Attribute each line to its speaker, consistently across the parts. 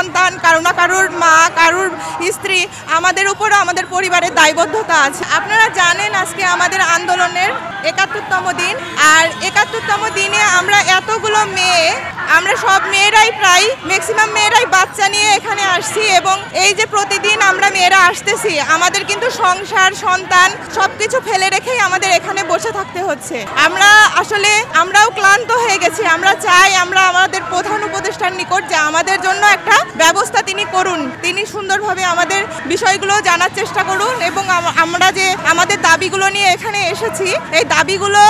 Speaker 1: সন্তান, কারো না কারোর মা, কারোর স্ত্রী, আমাদের উপরও আমাদের পরিবারের দায়বদ্ধতা আছে। আপনারা জানেন আজকে আমাদের আন্দোলনের ৭১তম দিন, আর ৭১তম দিনে আমরা এতগুলো মেয়ে, আমরা সব মেয়েরাই প্রায় ম্যাক্সিমাম মেয়েরাই বাচ্চা নিয়ে এখানে আসছি, এবং এই যে প্রতিদিন আমরা মেয়েরা আসতেছি, আমাদের কিন্তু সংসার, সন্তান সবকিছু ফেলে রেখেই আমাদের এখানে বসে থাকতে হচ্ছে। আমরাও ক্লান্ত হয়ে গেছি। আমরা চাই আমরা আমাদের প্রধান উপদেষ্টার নিকট যে আমাদের জন্য একটা ব্যবস্থা তিনি করুন, তিনি সুন্দরভাবে আমাদের বিষয়গুলো জানার চেষ্টা করুন, এবং আমরা যে আমাদের দাবিগুলো নিয়ে এখানে এসেছি, এই দাবিগুলো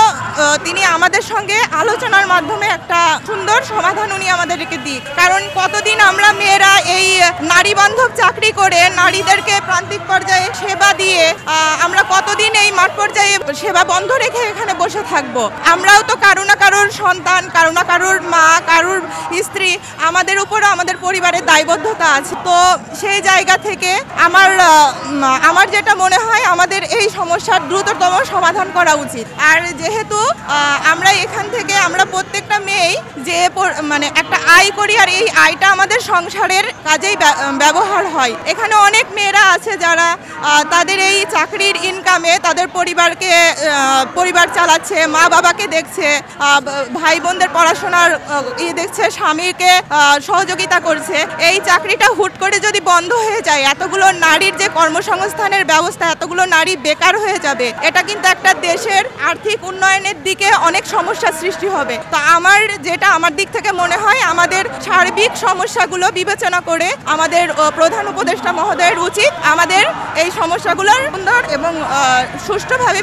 Speaker 1: তিনি আমাদের সঙ্গে আলোচনার মাধ্যমে একটা সুন্দর সমাধান উনি আমাদেরকে দিক। কারণ কতদিন আমরা মেয়েরা এই নারী বান্ধব চাকরি করে নারীদেরকে প্রান্তিক পর্যায়ে সেবা দিয়ে আমরা কতদিন এই মাঠ পর্যায়ে সেবা বন্ধ রেখে এখানে বসে থাকবো। আমরাও তো কারো না কারোর সন্তান, কারো না কারোর মা, কারোর স্ত্রী, আমাদের উপরও আমাদের পরিবারের দায়বদ্ধতা আছে। তো সেই জায়গা থেকে আমার যেটা মনে হয়, আমাদের এই সমস্যার দ্রুততম সমাধান করা উচিত। আর যেহেতু আমরা এখান থেকে আমরা প্রত্যেকটা মেয়েই যে মানে একটা আয় করি, আর এই আয়টা আমাদের সংসারের কাজেই ব্যবহার হয়। এখানে অনেক মেয়েরা আছে যারা তাদের এই চাকরির ইনকামে তাদের পরিবার চালাচ্ছে, মা বাবাকে দেখছে, ভাই বোনদের পড়াশোনার দেখছে, স্বামীকে সহযোগিতা করছে। এই চাকরিটা হুট করে যদি বন্ধ হয়ে যায়, এতগুলো নারীর যে কর্মসংস্থানের ব্যবস্থা, এতগুলো নারী বেকার হয়ে যাবে, এটা কিন্তু একটা দেশের আর্থিক উন্নয়নের দিকে অনেক সমস্যার সৃষ্টি হবে। তো আমার দিক থেকে মনে হয় আমাদের সার্বিক সমস্যাগুলো বিবেচনা করে আমাদের প্রধান উপদেষ্টা মহোদয়ের উচিত আমাদের এই সমস্যাগুলোর সুন্দর এবং সুষ্ঠুভাবে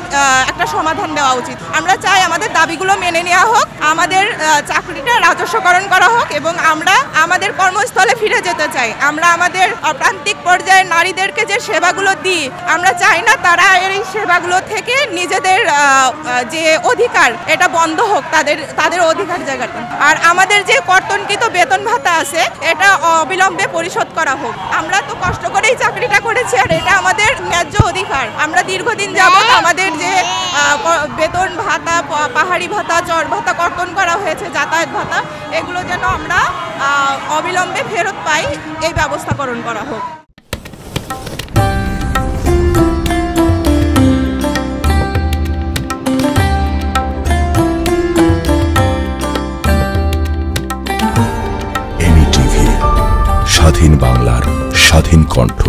Speaker 1: একটা সমাধান দেওয়া উচিত। আমরা চাই আমাদের দাবিগুলো মেনে নেওয়া হোক, আমাদের চাকরিটা রাজস্বকরণ করা হোক, এবং আমরা আমাদের কর্মস্থলে ফিরে যেতে চাই। আমরা আমাদের প্রান্তিক পর্যায়ে নারীদেরকে যে সেবাগুলো দিই, আমরা চাই না তারা এই সেবাগুলো থেকে নিজেদের যে অধিকার এটা বন্ধ হোক, তাদের অধিকার জায়গাটা। আর আমাদের যে কর্তনকৃত বেতন ভাতা আছে, এটা অবিলম্বে পরিশোধ করা হোক। আমরা তো কষ্ট করেই চাকরিটা করেছি, আর এটা আমাদের ন্যায্য অধিকার। আমরা দীর্ঘদিন যাবত আমাদের যে বেতন ভাতা, পাহাড়ি ভাতা, চর ভাতা কর্তন করা হয়েছে, যাতায়াত ভাতা, এগুলো যেন আমরা অবিলম্বে ফেরত পাই, এই ব্যবস্থাকরণ করা হোক।
Speaker 2: স্বাধীন বাংলার স্বাধীন কণ্ঠ।